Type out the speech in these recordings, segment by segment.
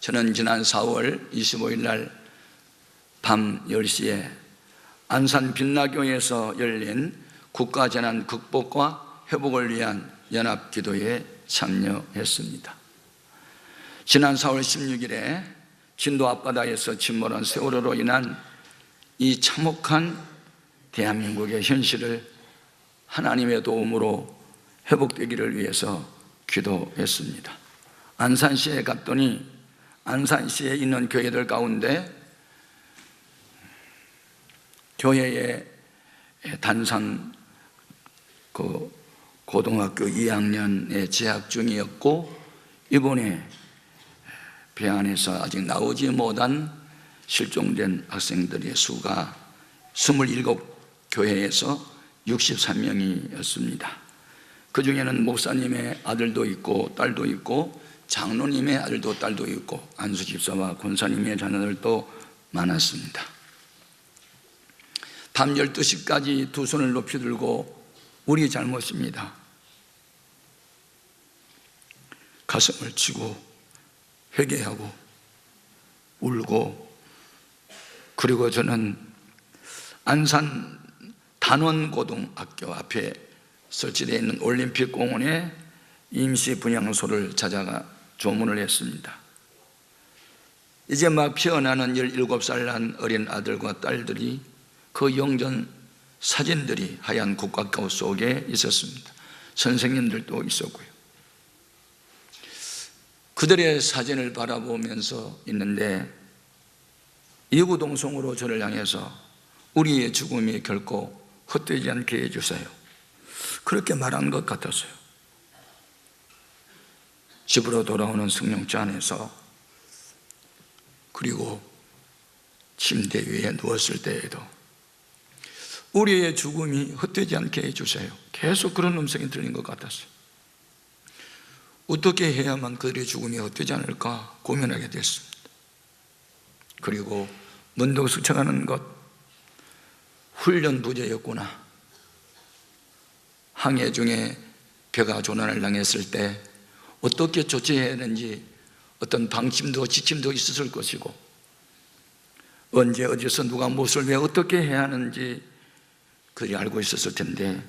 저는 지난 4월 25일 날 밤 10시에 안산 빛나교에서 열린 국가재난 극복과 회복을 위한 연합기도에 참여했습니다. 지난 4월 16일에 진도 앞바다에서 침몰한 세월호로 인한 이 참혹한 대한민국의 현실을 하나님의 도움으로 회복되기를 위해서 기도했습니다. 안산시에 갔더니 안산시에 있는 교회들 가운데 교회에 단상 고등학교 2학년에 재학 중이었고 이번에 배 안에서 아직 나오지 못한 실종된 학생들의 수가 27교회에서 63명이었습니다. 그 중에는 목사님의 아들도 있고 딸도 있고 장로님의 아들도 딸도 있고 안수 집사와 권사님의 자녀들도 많았습니다. 밤 12시까지 두 손을 높이 들고 우리 잘못입니다, 가슴을 치고 회개하고 울고, 그리고 저는 안산 단원고등학교 앞에 설치되어 있는 올림픽공원에 임시 분향소를 찾아가 조문을 했습니다. 이제 막 피어나는 17살 난 어린 아들과 딸들이 그 영전 사진들이 하얀 국가가옷 속에 있었습니다. 선생님들도 있었고요. 그들의 사진을 바라보면서 있는데 이구동성으로 저를 향해서 우리의 죽음이 결코 헛되지 않게 해주세요, 그렇게 말한 것 같았어요. 집으로 돌아오는 승용차 안에서, 그리고 침대 위에 누웠을 때에도 우리의 죽음이 헛되지 않게 해주세요, 계속 그런 음성이 들린 것 같았어요. 어떻게 해야만 그들의 죽음이 헛되지 않을까 고민하게 됐습니다. 그리고 문득 스쳐가는 것, 훈련 부재였구나. 항해 중에 배가 조난을 당했을 때 어떻게 조치해야 하는지 어떤 방침도 지침도 있었을 것이고, 언제 어디서 누가 무엇을 왜 어떻게 해야 하는지 그들이 알고 있었을 텐데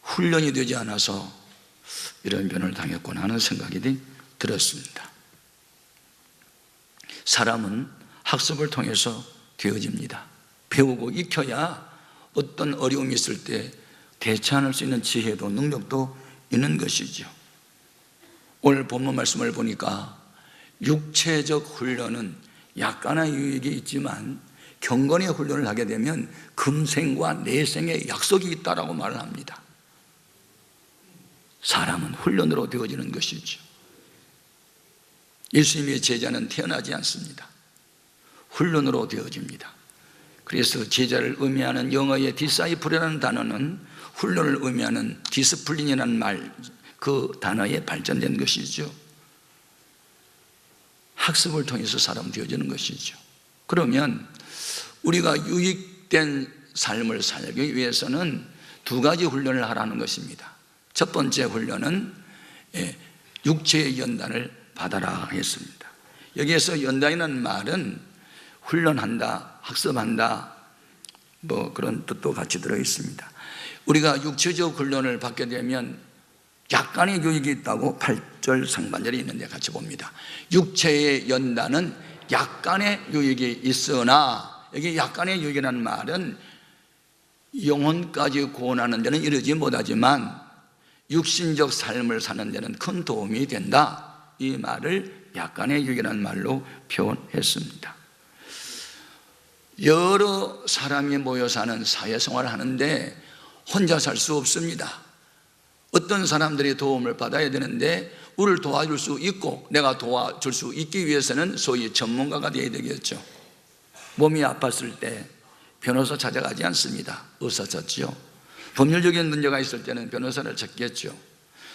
훈련이 되지 않아서 이런 변을 당했구나 하는 생각이 들었습니다. 사람은 학습을 통해서 되어집니다. 배우고 익혀야 어떤 어려움이 있을 때 대처할 수 있는 지혜도 능력도 있는 것이죠. 오늘 본문 말씀을 보니까 육체적 훈련은 약간의 유익이 있지만 경건의 훈련을 하게 되면 금생과 내생의 약속이 있다라고 말을 합니다. 사람은 훈련으로 되어지는 것이죠. 예수님의 제자는 태어나지 않습니다. 훈련으로 되어집니다. 그래서 제자를 의미하는 영어의 디사이플이라는 단어는 훈련을 의미하는 디스플린이라는 말, 그 단어에 발전된 것이죠. 학습을 통해서 사람 되어지는 것이죠. 그러면 우리가 유익된 삶을 살기 위해서는 두 가지 훈련을 하라는 것입니다. 첫 번째 훈련은 육체의 연단을 받아라 했습니다. 여기에서 연단이라는 말은 훈련한다, 학습한다, 그런 뜻도 같이 들어있습니다. 우리가 육체적 훈련을 받게 되면 약간의 유익이 있다고 8절 상반절이 있는데 같이 봅니다. 육체의 연단은 약간의 유익이 있으나, 여기 약간의 유익이라는 말은 영혼까지 구원하는 데는 이르지 못하지만 육신적 삶을 사는 데는 큰 도움이 된다, 이 말을 약간의 유익이라는 말로 표현했습니다. 여러 사람이 모여 사는 사회생활을 하는데 혼자 살 수 없습니다. 어떤 사람들이 도움을 받아야 되는데 우리를 도와줄 수 있고 내가 도와줄 수 있기 위해서는 소위 전문가가 되어야 되겠죠. 몸이 아팠을 때 변호사 찾아가지 않습니다. 의사 찾지요. 법률적인 문제가 있을 때는 변호사를 찾겠죠.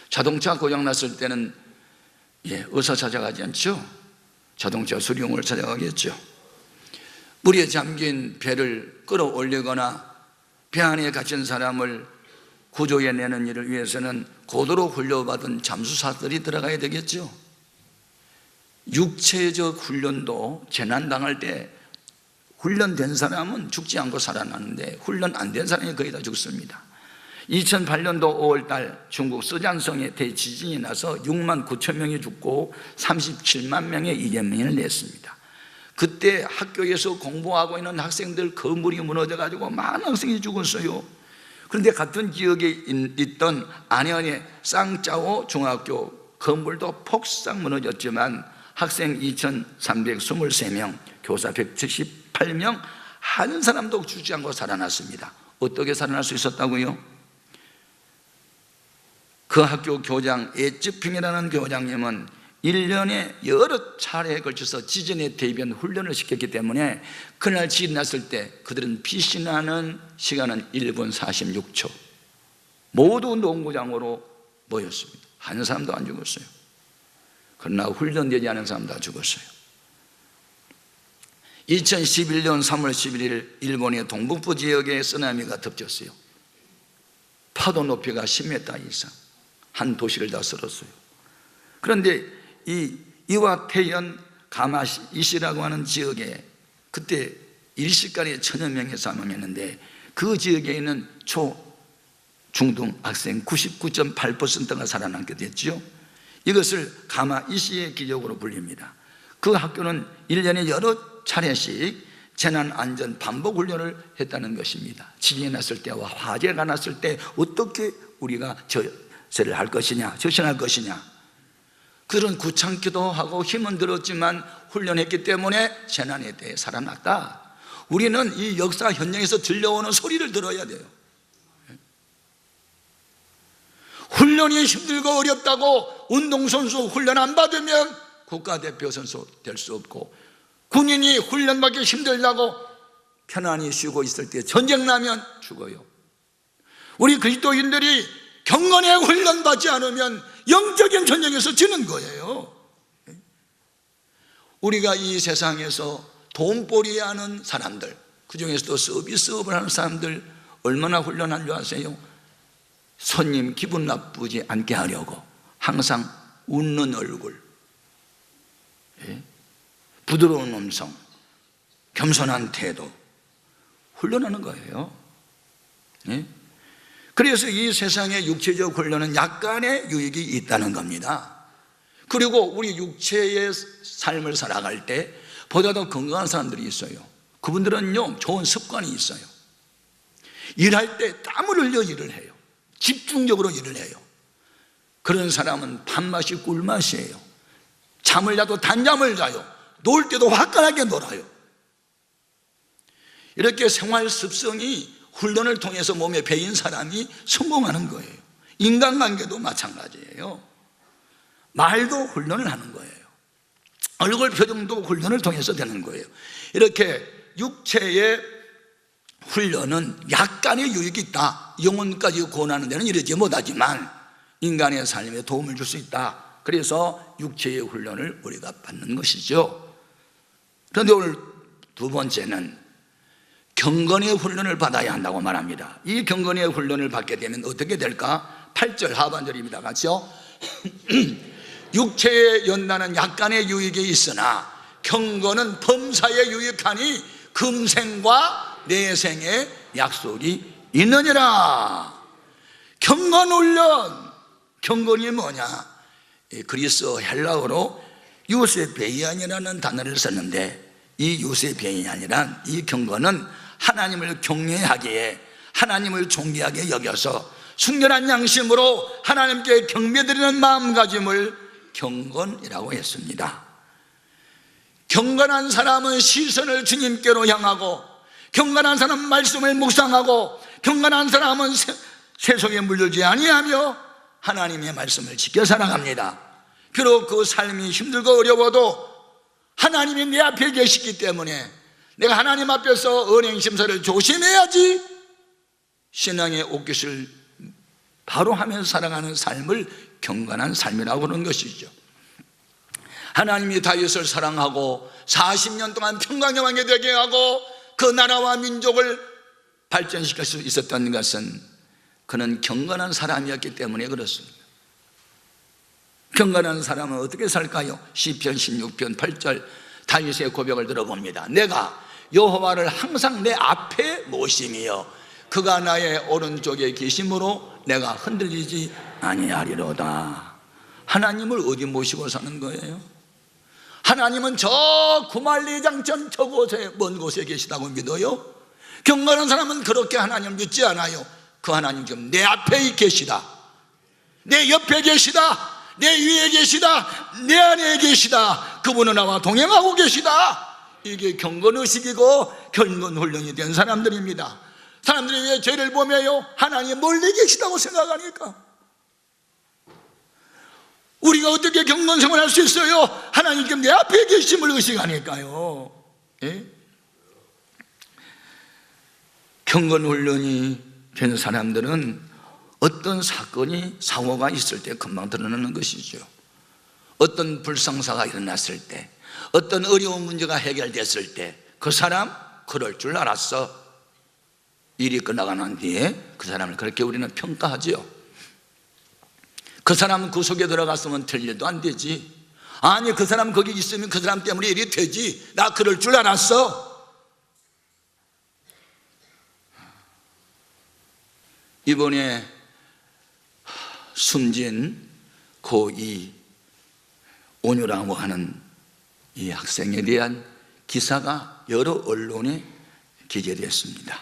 자동차 고장났을 때는 의사 찾아가지 않죠. 자동차 수리용을 찾아가겠죠. 물에 잠긴 배를 끌어올리거나 배 안에 갇힌 사람을 구조해내는 일을 위해서는 고도로 훈련받은 잠수사들이 들어가야 되겠죠. 육체적 훈련도 재난당할 때 훈련된 사람은 죽지 않고 살아나는데 훈련 안 된 사람이 거의 다 죽습니다. 2008년도 5월달 중국 서잔성에 대지진이 나서 6만 9천 명이 죽고 37만 명의 이재민을 냈습니다. 그때 학교에서 공부하고 있는 학생들 건물이 무너져가지고 많은 학생이 죽었어요. 그런데 같은 지역에 있던 안현의 쌍짜오 중학교 건물도 폭삭 무너졌지만 학생 2,323명, 교사 178명, 한 사람도 죽지 않고 살아났습니다. 어떻게 살아날 수 있었다고요? 그 학교 교장 에쯔핑이라는 교장님은 1년에 여러 차례에 걸쳐서 지진에 대비한 훈련을 시켰기 때문에 그날 지진이 났을 때 그들은 피신하는 시간은 1분 46초 모두 농구장으로 모였습니다. 한 사람도 안 죽었어요. 그러나 훈련되지 않은 사람 다 죽었어요. 2011년 3월 11일 일본의 동북부 지역에 쓰나미가 덮쳤어요. 파도 높이가 10m 이상, 한 도시를 다 쓸었어요. 그런데 이 이와테현 가마이시라고 하는 지역에 그때 일시간에 1,000여 명이 사망했는데 그 지역에 있는 초, 중등 학생 99.8%가 살아남게 됐죠. 이것을 가마이시의 기적으로 불립니다. 그 학교는 1년에 여러 차례씩 재난안전 반복훈련을 했다는 것입니다. 지진이 났을 때와 화재가 났을 때 어떻게 우리가 저세를 할 것이냐, 저신할 것이냐, 그런 구창기도 하고 힘은 들었지만 훈련했기 때문에 재난에 대해 살아났다. 우리는 이 역사 현장에서 들려오는 소리를 들어야 돼요. 훈련이 힘들고 어렵다고 운동선수 훈련 안 받으면 국가대표 선수 될 수 없고, 군인이 훈련받기 힘들다고 편안히 쉬고 있을 때 전쟁 나면 죽어요. 우리 그리스도인들이 경건에 훈련받지 않으면 영적인 전쟁에서 지는 거예요. 우리가 이 세상에서 돈벌이 하는 사람들, 그 중에서도 서비스업을 하는 사람들 얼마나 훈련한 줄 아세요? 손님 기분 나쁘지 않게 하려고 항상 웃는 얼굴, 부드러운 음성, 겸손한 태도 훈련하는 거예요. 그래서 이 세상의 육체적 훈련은 약간의 유익이 있다는 겁니다. 그리고 우리 육체의 삶을 살아갈 때 보다 더 건강한 사람들이 있어요. 그분들은요, 좋은 습관이 있어요. 일할 때 땀을 흘려 일을 해요. 집중적으로 일을 해요. 그런 사람은 밥맛이 꿀맛이에요. 잠을 자도 단잠을 자요. 놀 때도 화끈하게 놀아요. 이렇게 생활 습성이 훈련을 통해서 몸에 배인 사람이 성공하는 거예요. 인간관계도 마찬가지예요. 말도 훈련을 하는 거예요. 얼굴 표정도 훈련을 통해서 되는 거예요. 이렇게 육체의 훈련은 약간의 유익이 있다. 영혼까지 구원하는 데는 이르지 못하지만 인간의 삶에 도움을 줄 수 있다. 그래서 육체의 훈련을 우리가 받는 것이죠. 그런데 오늘 두 번째는 경건의 훈련을 받아야 한다고 말합니다. 이 경건의 훈련을 받게 되면 어떻게 될까? 8절 하반절입니다. 같이요. 육체에 연단은 약간의 유익이 있으나 경건은 범사에 유익하니 금생과 내생의 약속이 있느니라. 경건 훈련, 경건이 뭐냐? 그리스 헬라어로 유세베이안이라는 단어를 썼는데, 이 유세베이안이란, 이 경건은 하나님을 경외하기에, 하나님을 존귀하게 여겨서 순결한 양심으로 하나님께 경배드리는 마음가짐을 경건이라고 했습니다. 경건한 사람은 시선을 주님께로 향하고, 경건한 사람은 말씀을 묵상하고, 경건한 사람은 세속에 물들지 아니하며 하나님의 말씀을 지켜 살아갑니다. 비록 그 삶이 힘들고 어려워도 하나님이 내 앞에 계시기 때문에 내가 하나님 앞에서 언행심사를 조심해야지 신앙의 옷깃을 바로 하면서 살아가는 삶을 경건한 삶이라고 그러는 것이죠. 하나님이 다윗을 사랑하고 40년 동안 평강의 왕이 되게 하고 그 나라와 민족을 발전시킬 수 있었던 것은 그는 경건한 사람이었기 때문에 그렇습니다. 경건한 사람은 어떻게 살까요? 시편 16편 8절 다윗의 고백을 들어봅니다. 내가 여호와를 항상 내 앞에 모심이여 그가 나의 오른쪽에 계심으로 내가 흔들리지 아니하리로다. 하나님을 어디 모시고 사는 거예요? 하나님은 저 구말리장천 저곳에 먼 곳에 계시다고 믿어요? 경건한 사람은 그렇게 하나님을 믿지 않아요. 그 하나님 지금 내 앞에 계시다, 내 옆에 계시다, 내 위에 계시다, 내 안에 계시다. 그분은 나와 동행하고 계시다. 이게 경건의식이고 경건훈련이 된 사람들입니다. 사람들이 왜 죄를 보며요? 하나님 멀리 계시다고 생각하니까. 우리가 어떻게 경건생활을 할 수 있어요? 하나님 지금 내 앞에 계심을 의식하니까요. 예? 경건훈련이 된 사람들은 어떤 사건이 사고가 있을 때 금방 드러나는 것이죠. 어떤 불상사가 일어났을 때, 어떤 어려운 문제가 해결됐을 때 그 사람 그럴 줄 알았어. 일이 끝나고 난 뒤에 그 사람을 그렇게 우리는 평가하죠. 그 사람은 그 속에 들어갔으면 될 일도 안 되지. 아니 그 사람 거기 있으면 그 사람 때문에 일이 되지. 나 그럴 줄 알았어. 이번에 숨진 고2 온유라고 하는 이 학생에 대한 기사가 여러 언론에 기재됐습니다.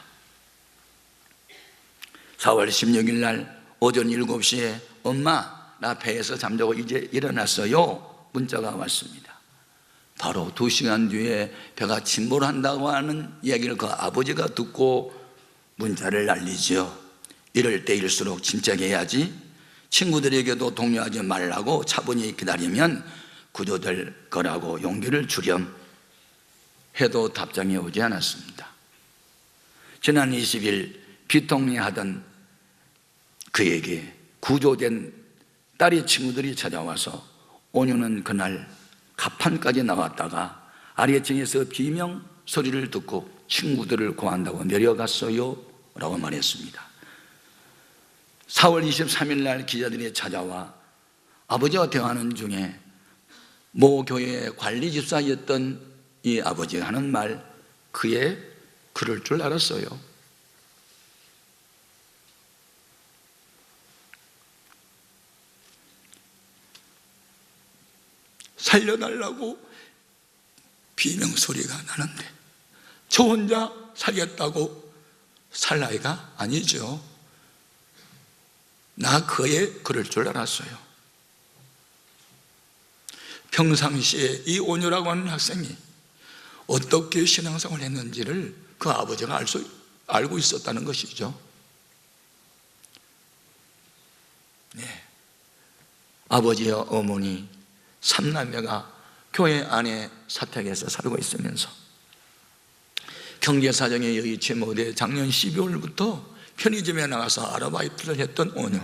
4월 16일 날 오전 7시에 엄마 나 배에서 잠자고 이제 일어났어요 문자가 왔습니다. 바로 2시간 뒤에 배가 침몰한다고 하는 이야기를 그 아버지가 듣고 문자를 날리죠. 이럴 때일수록 침착해야지. 친구들에게도 동요하지 말라고 차분히 기다리면 구조될 거라고 용기를 주렴 해도 답장이 오지 않았습니다. 지난 20일 비통리하던 그에게 구조된 딸의 친구들이 찾아와서 온유는 그날 갑판까지 나왔다가 아래층에서 비명 소리를 듣고 친구들을 구한다고 내려갔어요 라고 말했습니다. 4월 23일 날 기자들이 찾아와 아버지와 대화하는 중에 모 교회의 관리 집사였던 이 아버지가 하는 말, 그의 그럴 줄 알았어요. 살려달라고 비명소리가 나는데 저 혼자 살겠다고 살 나이가 아니죠. 나 그의 그럴 줄 알았어요. 평상시에 이 온유라고 하는 학생이 어떻게 신앙생활을 했는지를 그 아버지가 알고 있었다는 것이죠. 네. 아버지와 어머니 3남매가 교회 안에 사택에서 살고 있으면서 경제사정에 여의치 못해 작년 12월부터 편의점에 나가서 아르바이트를 했던 온유.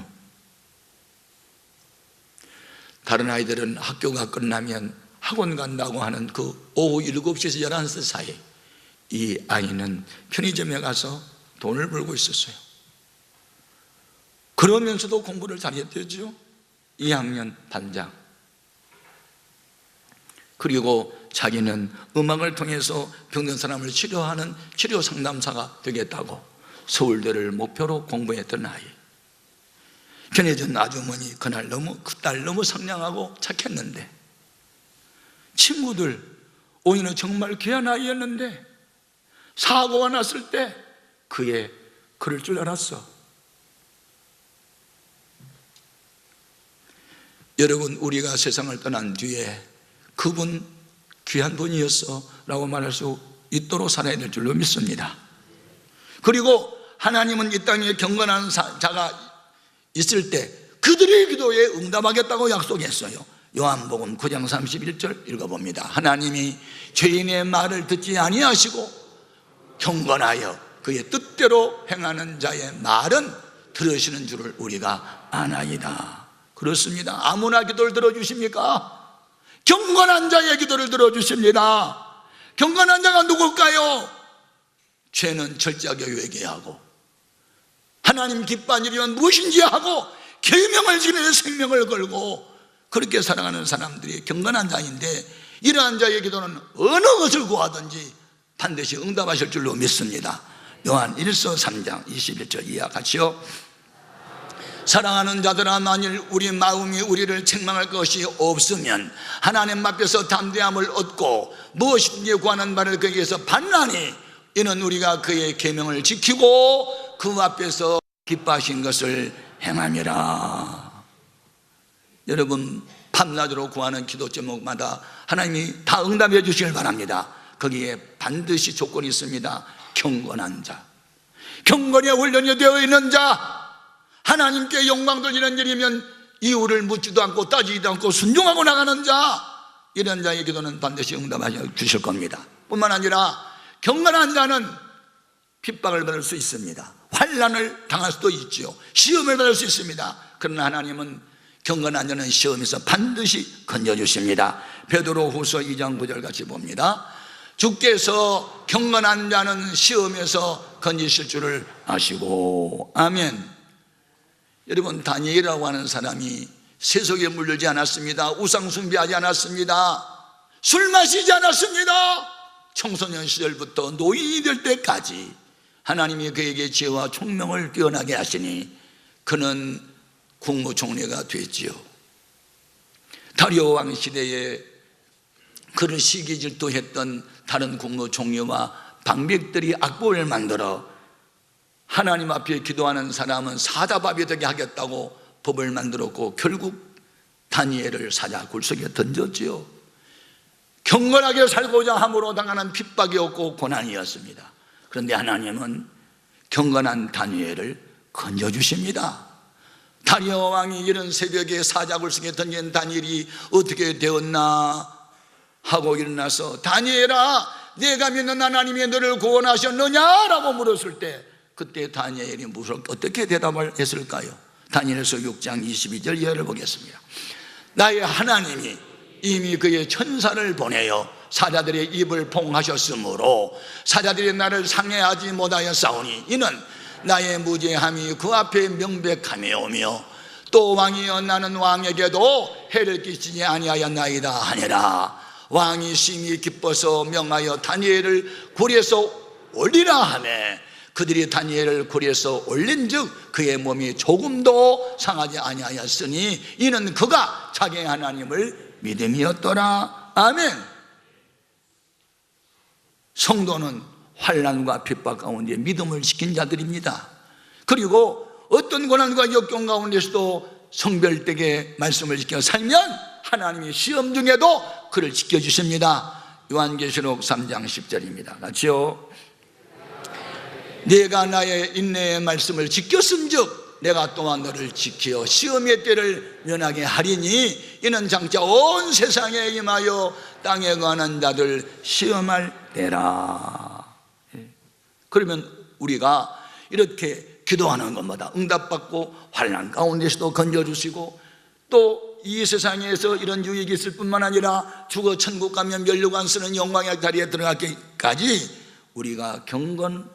다른 아이들은 학교가 끝나면 학원 간다고 하는 그 오후 7시에서 11시 사이 이 아이는 편의점에 가서 돈을 벌고 있었어요. 그러면서도 공부를 잘했대죠. 2학년 반장. 그리고 자기는 음악을 통해서 병든 사람을 치료하는 치료 상담사가 되겠다고 서울대를 목표로 공부했던 아이. 편의점 아주머니 그날 그 딸 너무 상냥하고 착했는데 친구들 오히려 정말 귀한 아이였는데 사고가 났을 때 그의 그럴 줄 알았어. 여러분, 우리가 세상을 떠난 뒤에 그분 귀한 분이었어 라고 말할 수 있도록 살아야 될 줄로 믿습니다. 그리고 하나님은 이 땅에 경건한 자가 있을 때 그들의 기도에 응답하겠다고 약속했어요. 요한복음 9장 31절 읽어봅니다. 하나님이 죄인의 말을 듣지 아니하시고 경건하여 그의 뜻대로 행하는 자의 말은 들으시는 줄을 우리가 아나이다. 그렇습니다. 아무나 기도를 들어주십니까? 경건한 자의 기도를 들어주십니다. 경건한 자가 누굴까요? 죄는 철저하게 회개하고 하나님 기뻐하는 일이면 무엇인지 하고 계명을 지키면서 생명을 걸고 그렇게 살아가는 사람들이 경건한 자인데, 이러한 자의 기도는 어느 것을 구하든지 반드시 응답하실 줄로 믿습니다. 요한 1서 3장 21절 이하 같이요. 사랑하는 자들아, 만일 우리 마음이 우리를 책망할 것이 없으면 하나님 앞에서 담대함을 얻고 무엇이든지 구하는 바를 그에게서 받나니, 이는 우리가 그의 계명을 지키고 그 앞에서 기뻐하신 것을 행함이라. 여러분, 밤낮으로 구하는 기도 제목마다 하나님이 다 응답해 주시길 바랍니다. 거기에 반드시 조건이 있습니다. 경건한 자, 경건에 훈련이 되어 있는 자, 하나님께 영광 돌리는 일이면 이유를 묻지도 않고 따지지도 않고 순종하고 나가는 자, 이런 자의 기도는 반드시 응답하여 주실 겁니다. 뿐만 아니라 경건한 자는 핍박을 받을 수 있습니다. 환난을 당할 수도 있죠. 시험을 받을 수 있습니다. 그러나 하나님은 경건한 자는 시험에서 반드시 건져주십니다. 베드로후서 2장 9절 같이 봅니다. 주께서 경건한 자는 시험에서 건지실 줄을 아시고. 아멘. 여러분, 다니엘이라고 하는 사람이 세속에 물들지 않았습니다. 우상 숭배하지 않았습니다. 술 마시지 않았습니다. 청소년 시절부터 노인이 될 때까지 하나님이 그에게 지혜와 총명을 뛰어나게 하시니 그는 국무총리가 됐지요. 다리오 왕 시대에 그를 시기 질투했던 다른 국무총리와 방백들이 악보를 만들어 하나님 앞에 기도하는 사람은 사자밥이 되게 하겠다고 법을 만들었고, 결국 다니엘을 사자 굴속에 던졌지요. 경건하게 살고자 함으로 당하는 핍박이었고 고난이었습니다. 그런데 하나님은 경건한 다니엘을 건져주십니다. 다리오 왕이 이런 새벽에 사자 굴속에 던진 다니엘이 어떻게 되었나 하고 일어나서, 다니엘아, 내가 믿는 하나님이 너를 구원하셨느냐라고 물었을 때, 그때 다니엘이 어떻게 대답을 했을까요? 다니엘서 6장 22절 이하를 보겠습니다. 나의 하나님이 이미 그의 천사를 보내어 사자들의 입을 봉하셨으므로 사자들이 나를 상해하지 못하였사오니, 이는 나의 무죄함이 그 앞에 명백하며오며 또 왕이여 나는 왕에게도 해를 끼치지 아니하였나이다 하니라. 왕이 심히 기뻐서 명하여 다니엘을 굴에서 올리라 하매 그들이 다니엘을 굴에서 올린즉 그의 몸이 조금도 상하지 아니하였으니 이는 그가 자기 하나님을 믿음이었더라. 아멘. 성도는 환난과 핍박 가운데 믿음을 지킨 자들입니다. 그리고 어떤 고난과 역경 가운데서도 성별되게 말씀을 지켜 살면 하나님이 시험 중에도 그를 지켜주십니다. 요한계시록 3장 10절입니다. 같이요. 내가 나의 인내의 말씀을 지켰음즉 내가 또한 너를 지키어 시험의 때를 면하게 하리니 이는 장차 온 세상에 임하여 땅에 관한 자들 시험할 때라. 그러면 우리가 이렇게 기도하는 것마다 응답받고 환난 가운데서도 건져주시고, 또 이 세상에서 이런 유익이 있을 뿐만 아니라 죽어 천국 가면 멸류관 쓰는 영광의 자리에 들어가기까지 우리가 경건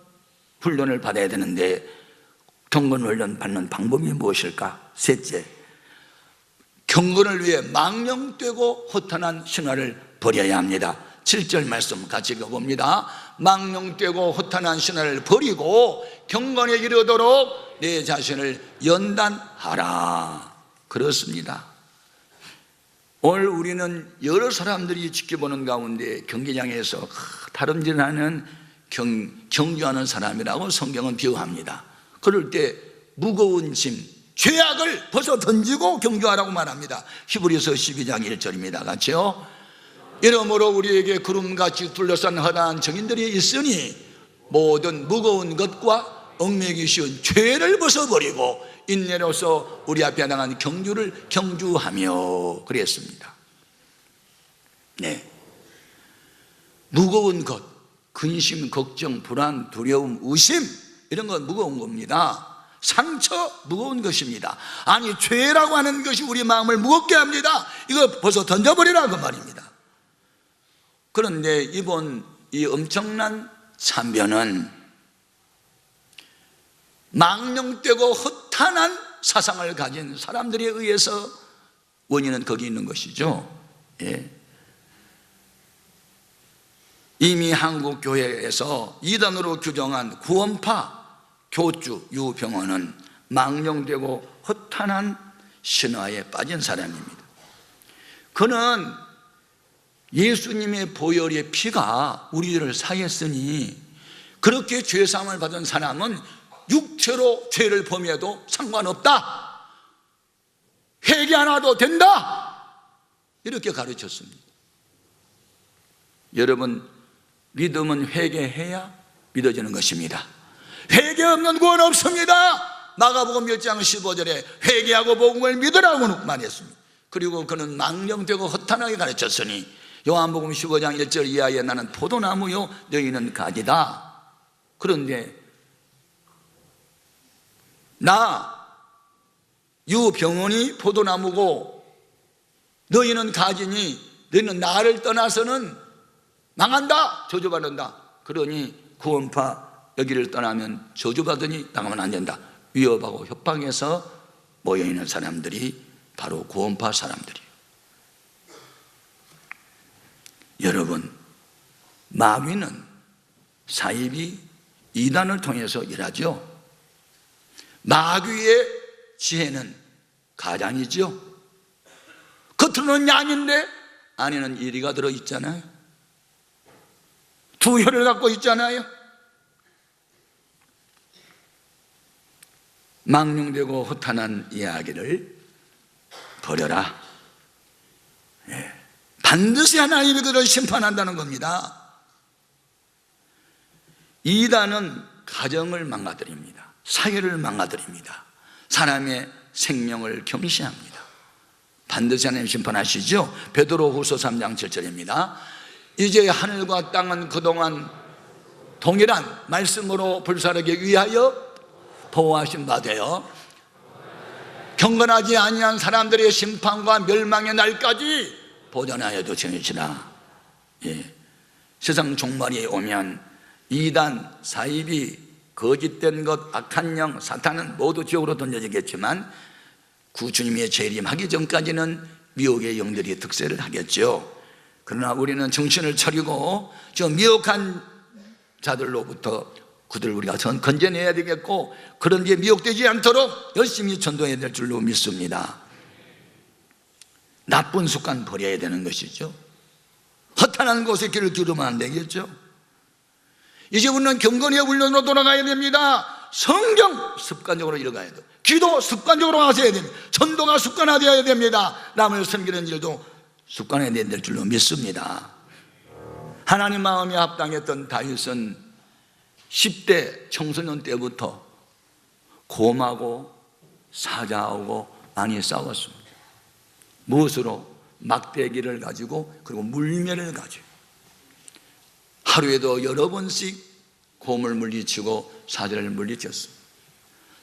훈련을 받아야 되는데, 경건 훈련 받는 방법이 무엇일까? 셋째, 경건을 위해 망령되고 허탄한 신화를 버려야 합니다. 7절 말씀 같이 읽어봅니다. 망령되고 허탄한 신화를 버리고 경건에 이르도록 내 자신을 연단하라. 그렇습니다. 오늘 우리는 여러 사람들이 지켜보는 가운데 경기장에서 다름질하는 경주하는 사람이라고 성경은 비유합니다. 그럴 때 무거운 짐, 죄악을 벗어 던지고 경주하라고 말합니다. 히브리서 12장 1절입니다. 같이요. 이러므로 우리에게 구름같이 둘러싼 허다한 정인들이 있으니 모든 무거운 것과 얽매기 쉬운 죄를 벗어버리고 인내로서 우리 앞에 나간 경주를 경주하며 그랬습니다. 네, 무거운 것, 근심, 걱정, 불안, 두려움, 의심, 이런 건 무거운 겁니다. 상처, 무거운 것입니다. 아니, 죄라고 하는 것이 우리 마음을 무겁게 합니다. 이거 벗어 던져버리라고 말입니다. 그런데 이번 이 엄청난 참변은 망령되고 허탄한 사상을 가진 사람들에 의해서 원인은 거기 있는 것이죠. 예. 이미 한국 교회에서 이단으로 규정한 구원파 교주 유병헌은 망령되고 허탄한 신화에 빠진 사람입니다. 그는 예수님의 보혈의 피가 우리들을 사했으니 그렇게 죄사함을 받은 사람은 육체로 죄를 범해도 상관없다, 회개 안 해도 된다, 이렇게 가르쳤습니다. 여러분, 믿음은 회개해야 믿어지는 것입니다. 회개 없는 구원 없습니다. 마가복음 1장 15절에 회개하고 복음을 믿으라고 말했습니다. 그리고 그는 망령되고 허탄하게 가르쳤으니 요한복음 15장 1절 이하에 나는 포도나무요 너희는 가지다. 그런데 나 유병헌이 포도나무고 너희는 가지니 너희는 나를 떠나서는 망한다, 저주받는다. 그러니 구원파 여기를 떠나면 저주받으니 나가면 안 된다. 위협하고 협박해서 모여있는 사람들이 바로 구원파 사람들이에요. 여러분, 마귀는 사입이 이단을 통해서 일하죠. 마귀의 지혜는 가장이죠. 겉으로는 양인데 안에는 이리가 들어있잖아요. 두 혀를 갖고 있잖아요. 망령되고 허탄한 이야기를 버려라. 예. 반드시 하나님이 그를 심판한다는 겁니다. 이단은 가정을 망가뜨립니다. 사회를 망가뜨립니다. 사람의 생명을 경시합니다. 반드시 하나님 심판하시죠. 베드로후서 3장 7절입니다. 이제 하늘과 땅은 그동안 동일한 말씀으로 불사르기 위하여 보호하신 바 되어 경건하지 아니한 사람들의 심판과 멸망의 날까지 보존하여 두시니라. 예. 세상 종말이 오면 이단, 사입이, 거짓된 것, 악한 영, 사탄은 모두 지옥으로 던져지겠지만 구주님의 재림하기 전까지는 미혹의 영들이 득세를 하겠죠. 그러나 우리는 정신을 차리고 저 미혹한 자들로부터 그들 우리가 건져내야 되겠고, 그런 게 미혹되지 않도록 열심히 전도해야 될 줄로 믿습니다. 나쁜 습관 버려야 되는 것이죠. 허탄한 곳에 길을 기르면 안 되겠죠. 이제 우리는 경건의 훈련으로 돌아가야 됩니다. 성경 습관적으로 읽어야 돼요. 기도 습관적으로 하셔야 됩니다. 전도가 습관화되어야 됩니다. 남을 섬기는 일도 습관화되어야 될 줄로 믿습니다. 하나님 마음에 합당했던 다윗은 10대 청소년 때부터 곰하고 사자하고 많이 싸웠습니다. 무엇으로? 막대기를 가지고, 그리고 물매를 가지고 하루에도 여러 번씩 곰을 물리치고 사자를 물리쳤습니다.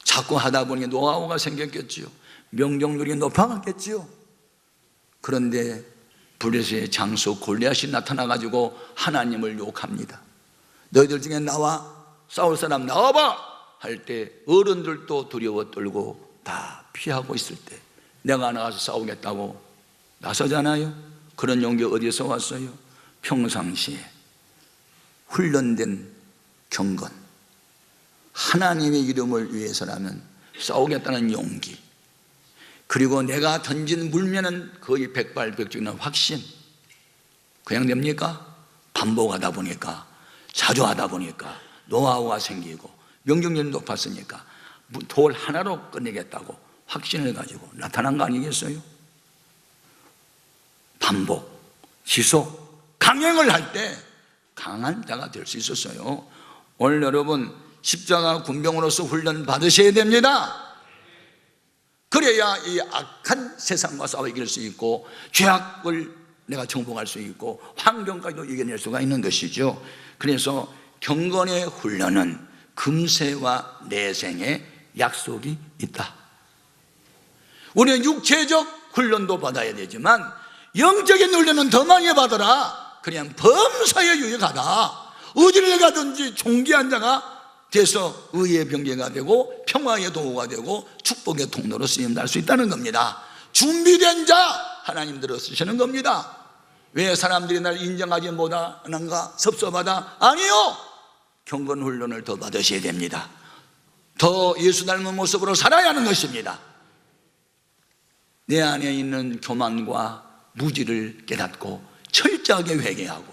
자꾸 하다 보니 노하우가 생겼겠지요. 명령률이 높아갔겠지요. 그런데 블레셋의 장수 골리앗이 나타나가지고 하나님을 욕합니다. 너희들 중에 나와 싸울 사람 나와봐 할 때 어른들도 두려워 떨고 다 피하고 있을 때 내가 나가서 싸우겠다고 나서잖아요. 그런 용기 어디서 왔어요? 평상시에 훈련된 경건, 하나님의 이름을 위해서라면 싸우겠다는 용기, 그리고 내가 던진 물면은 거의 백발백중의 확신. 그냥 됩니까? 반복하다 보니까, 자주 하다 보니까 노하우가 생기고 명령력이 높았으니까 돌 하나로 끝내겠다고 확신을 가지고 나타난 거 아니겠어요? 반복, 지속, 강행을 할 때 강한 자가 될 수 있었어요. 오늘 여러분 십자가 군병으로서 훈련 받으셔야 됩니다. 그래야 이 악한 세상과 싸워 이길 수 있고, 죄악을 내가 정복할 수 있고, 환경까지도 이겨낼 수가 있는 것이죠. 그래서 경건의 훈련은 금세와 내생의 약속이 있다. 우리는 육체적 훈련도 받아야 되지만 영적인 훈련은 더 많이 받아라. 그냥 범사에 유익하다. 어디를 가든지 존귀한 자가 돼서 의의 병기가 되고 평화의 도구가 되고 축복의 통로로 쓰임을 할 수 있다는 겁니다. 준비된 자 하나님들을 쓰시는 겁니다. 왜 사람들이 날 인정하지 못하는가? 섭섭하다? 아니요, 경건훈련을 더 받으셔야 됩니다. 더 예수 닮은 모습으로 살아야 하는 것입니다. 내 안에 있는 교만과 무지를 깨닫고 철저하게 회개하고,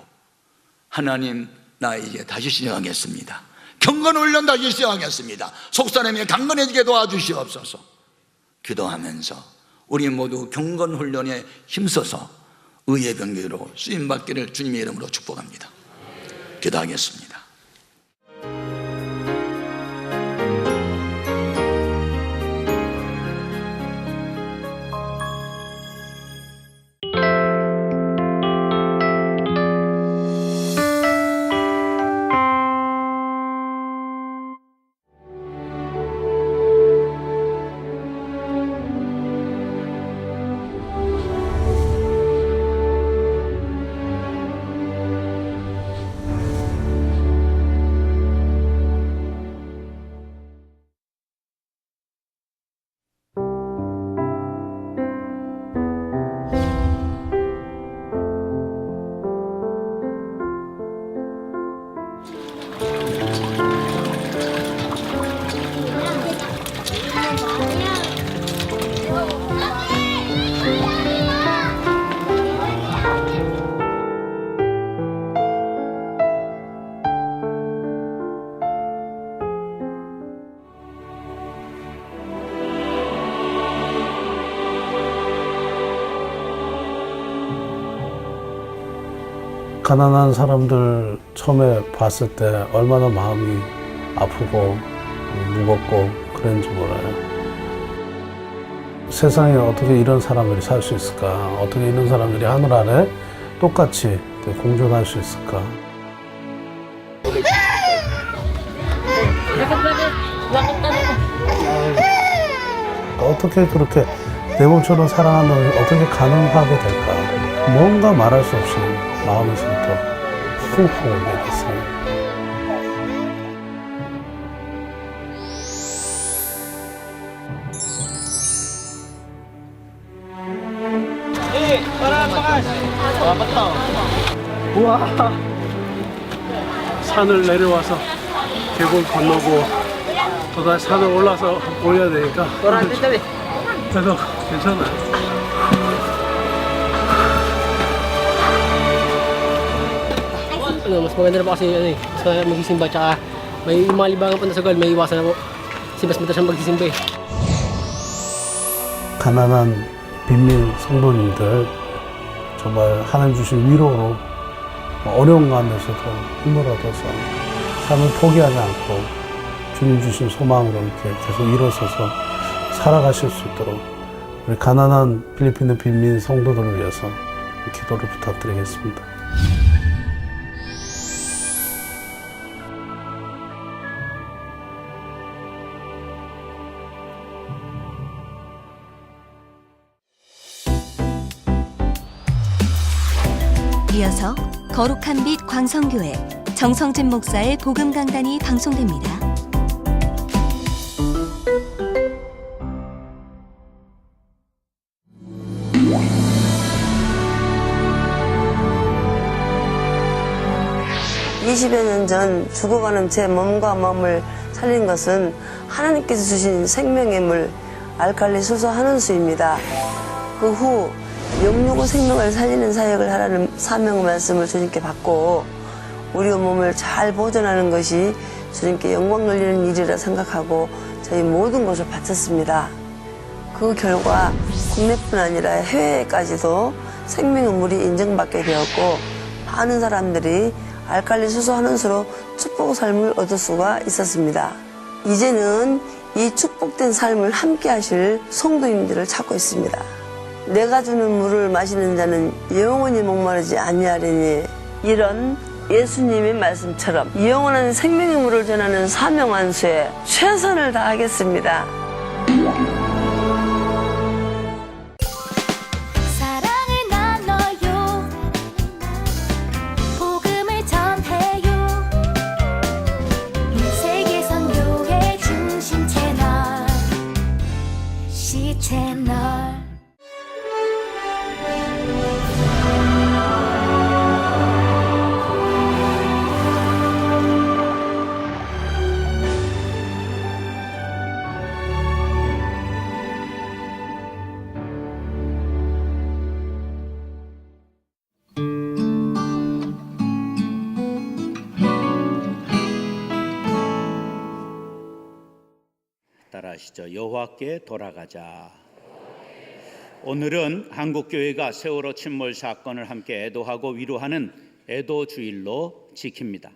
하나님 나 이제 다시 시작하겠습니다, 경건훈련 다시 시작하겠습니다, 속사람이 강건해지게 도와주시옵소서. 기도하면서 우리 모두 경건훈련에 힘써서 의의 병기로 쓰임받기를 주님의 이름으로 축복합니다. 기도하겠습니다. 가난한 사람들 처음에 봤을 때 얼마나 마음이 아프고 무겁고 그랬는지 몰라요. 세상에 어떻게 이런 사람들이 살 수 있을까? 어떻게 이런 사람들이 하늘 아래 똑같이 공존할 수 있을까? 어떻게 그렇게 내 몸처럼 사랑한다면 어떻게 가능하게 될까? 뭔가 말할 수 없이 마음에서부터 쿵쿵 울겠어요. 우와, 산을 내려와서 계곡 건너고 또 다시 산을 올라서 올려야 되니까 그래도 괜찮아요. Mas maganda na po kasi ano, sa magsisimba, tsaka may mga libangan po na sagal, may iwasan na po kasi mas madalas siyang magsisimba eh. 가난한 빈민 성도님들 정말 하나님 주신 위로로 어려운 가운데서도 힘을 얻어서 삶을 포기하지 않고 주님 주신 소망으로 이렇게 계속 일어서서 살아가실 수 있도록 우리 가난한 필리핀의 빈민 성도들을 위해서 기도를 부탁드리겠습니다. 이어서 거룩한 빛 광성교회 정성진 목사의 복음 강단이 방송됩니다. (20여 년) 전 죽어가는 제 몸과 마음을 살린 것은 하나님께서 주신 생명의 물 알칼리 수소 한온수입니다. 그 후 영육의 생명을 살리는 사역을 하라는 사명 말씀을 주님께 받고 우리 몸을 잘 보존하는 것이 주님께 영광 돌리는 일이라 생각하고 저희 모든 것을 바쳤습니다. 그 결과 국내뿐 아니라 해외까지도 생명의 물이 인정받게 되었고 많은 사람들이 알칼리 수소 한온수로 축복 삶을 얻을 수가 있었습니다. 이제는 이 축복된 삶을 함께 하실 성도님들을 찾고 있습니다. 내가 주는 물을 마시는 자는 영원히 목마르지 아니하리니, 이런 예수님의 말씀처럼 영원한 생명의 물을 전하는 사명 안수에 최선을 다하겠습니다. 사랑을 나눠요, 복음을 전해요. 세계 선교의 중심 채널, C 채널. 따라하시죠. 여호와께 돌아가자. 오늘은 한국교회가 세월호 침몰 사건을 함께 애도하고 위로하는 애도주일로 지킵니다.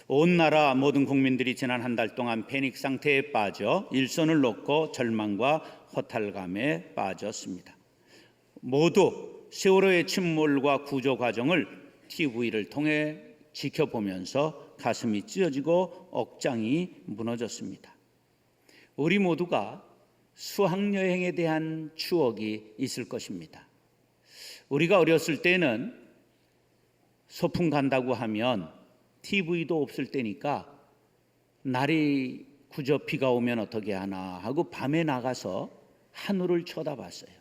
온 나라 모든 국민들이 지난 한 달 동안 패닉 상태에 빠져 일손을 놓고 절망과 허탈감에 빠졌습니다. 모두 세월호의 침몰과 구조 과정을 TV를 통해 지켜보면서 가슴이 찢어지고 억장이 무너졌습니다. 우리 모두가 수학여행에 대한 추억이 있을 것입니다. 우리가 어렸을 때는 소풍 간다고 하면 TV도 없을 때니까 날이 그저 비가 오면 어떻게 하나 하고 밤에 나가서 하늘을 쳐다봤어요.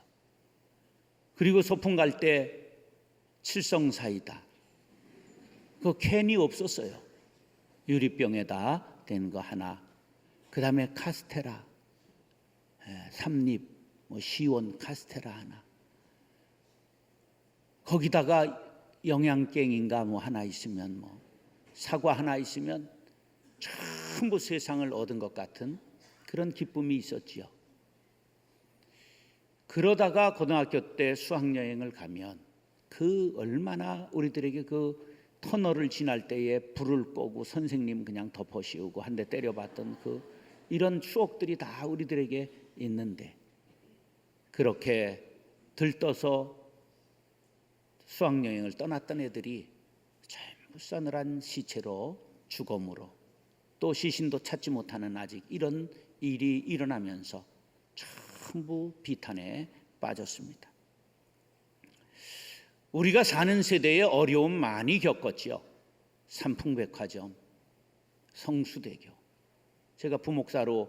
그리고 소풍 갈 때 칠성사이다. 그 캔이 없었어요. 유리병에다 된 거 하나. 그 다음에 카스테라, 삼립, 시원 카스테라 하나. 거기다가 영양갱인가 하나 있으면 사과 하나 있으면 전부 세상을 얻은 것 같은 그런 기쁨이 있었지요. 그러다가 고등학교 때 수학여행을 가면 그 얼마나 우리들에게 그 터널을 지날 때에 불을 끄고 선생님 그냥 덮어 씌우고 한 대 때려봤던 이런 추억들이 다 우리들에게 있는데, 그렇게 들떠서 수학여행을 떠났던 애들이 전부 싸늘한 시체로 죽음으로, 또 시신도 찾지 못하는 아직 이런 일이 일어나면서 전부 비탄에 빠졌습니다. 우리가 사는 세대에 어려움 많이 겪었지요. 삼풍백화점, 성수대교. 제가 부목사로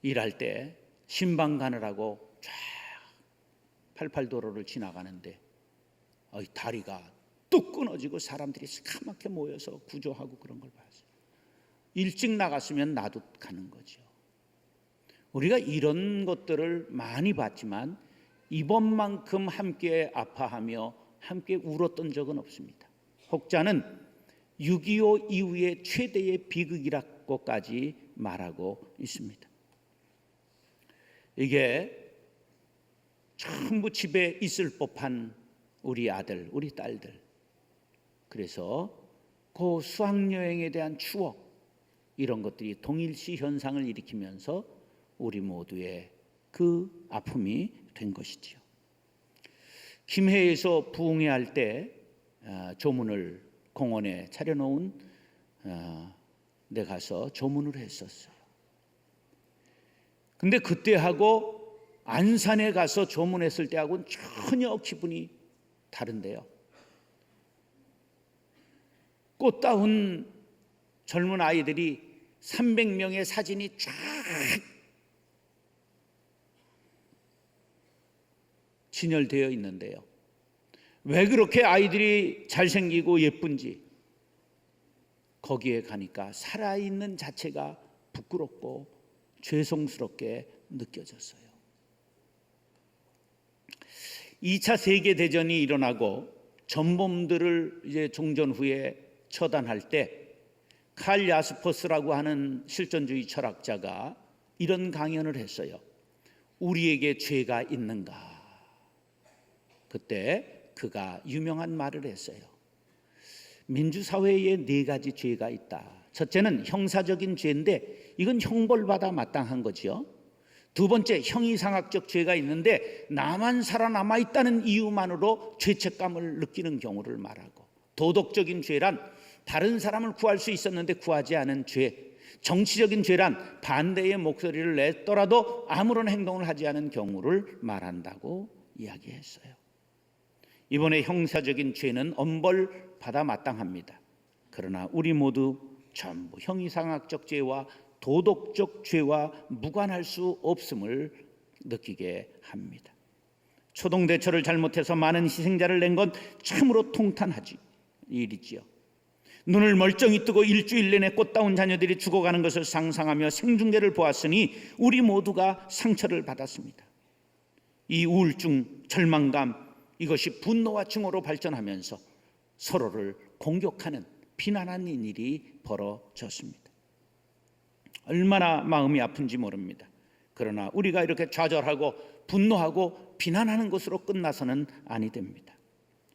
일할 때 신방 가느라고 쫙 88도로를 지나가는데 다리가 뚝 끊어지고 사람들이 새까맣게 모여서 구조하고 그런 걸 봤어요. 일찍 나갔으면 나도 가는 거죠. 우리가 이런 것들을 많이 봤지만 이번만큼 함께 아파하며 함께 울었던 적은 없습니다. 혹자는 6.25 이후의 최대의 비극이라고까지 말하고 있습니다. 이게 전부 집에 있을 법한 우리 아들, 우리 딸들. 그래서 그 수학여행에 대한 추억, 이런 것들이 동일시 현상을 일으키면서 우리 모두의 그 아픔이 된 것이지요. 김해에서 부흥회할 때 조문을 공원에 차려놓은 데 가서 조문을 했었어요. 근데 그때하고 안산에 가서 조문했을 때하고는 전혀 기분이 다른데요. 꽃다운 젊은 아이들이 300명의 사진이 쫙 진열되어 있는데요. 왜 그렇게 아이들이 잘생기고 예쁜지 거기에 가니까 살아있는 자체가 부끄럽고 죄송스럽게 느껴졌어요. 2차 세계대전이 일어나고 전범들을 이제 종전 후에 처단할 때 칼 야스퍼스라고 하는 실존주의 철학자가 이런 강연을 했어요. 우리에게 죄가 있는가? 그때 그가 유명한 말을 했어요. 민주사회에 4가지 죄가 있다. 첫째는 형사적인 죄인데 이건 형벌받아 마땅한 거지요. 두 번째, 형이상학적 죄가 있는데 나만 살아남아 있다는 이유만으로 죄책감을 느끼는 경우를 말하고, 도덕적인 죄란 다른 사람을 구할 수 있었는데 구하지 않은 죄, 정치적인 죄란 반대의 목소리를 냈더라도 아무런 행동을 하지 않은 경우를 말한다고 이야기했어요. 이번에 형사적인 죄는 엄벌 받아 마땅합니다. 그러나 우리 모두 전부 형이상학적 죄와 도덕적 죄와 무관할 수 없음을 느끼게 합니다. 초동대처를 잘못해서 많은 희생자를 낸 건 참으로 통탄하지 일이지요. 눈을 멀쩡히 뜨고 일주일 내내 꽃다운 자녀들이 죽어가는 것을 상상하며 생중계를 보았으니 우리 모두가 상처를 받았습니다. 이 우울증, 절망감, 이것이 분노와 증오로 발전하면서 서로를 공격하는, 비난하는 일이 벌어졌습니다. 얼마나 마음이 아픈지 모릅니다. 그러나 우리가 이렇게 좌절하고 분노하고 비난하는 것으로 끝나서는 아니 됩니다.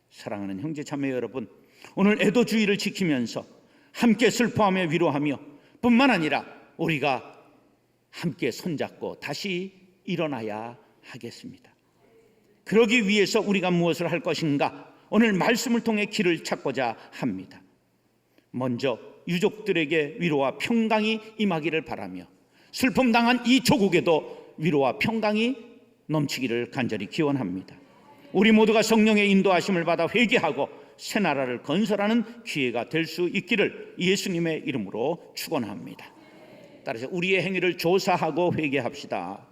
사랑하는 형제 자매 여러분, 오늘 애도주의를 지키면서 함께 슬퍼하며 위로하며 뿐만 아니라 우리가 함께 손잡고 다시 일어나야 하겠습니다. 그러기 위해서 우리가 무엇을 할 것인가? 오늘 말씀을 통해 길을 찾고자 합니다. 먼저 유족들에게 위로와 평강이 임하기를 바라며 슬픔 당한 이 조국에도 위로와 평강이 넘치기를 간절히 기원합니다. 우리 모두가 성령의 인도하심을 받아 회개하고 새 나라를 건설하는 기회가 될 수 있기를 예수님의 이름으로 축원합니다. 따라서 우리의 행위를 조사하고 회개합시다.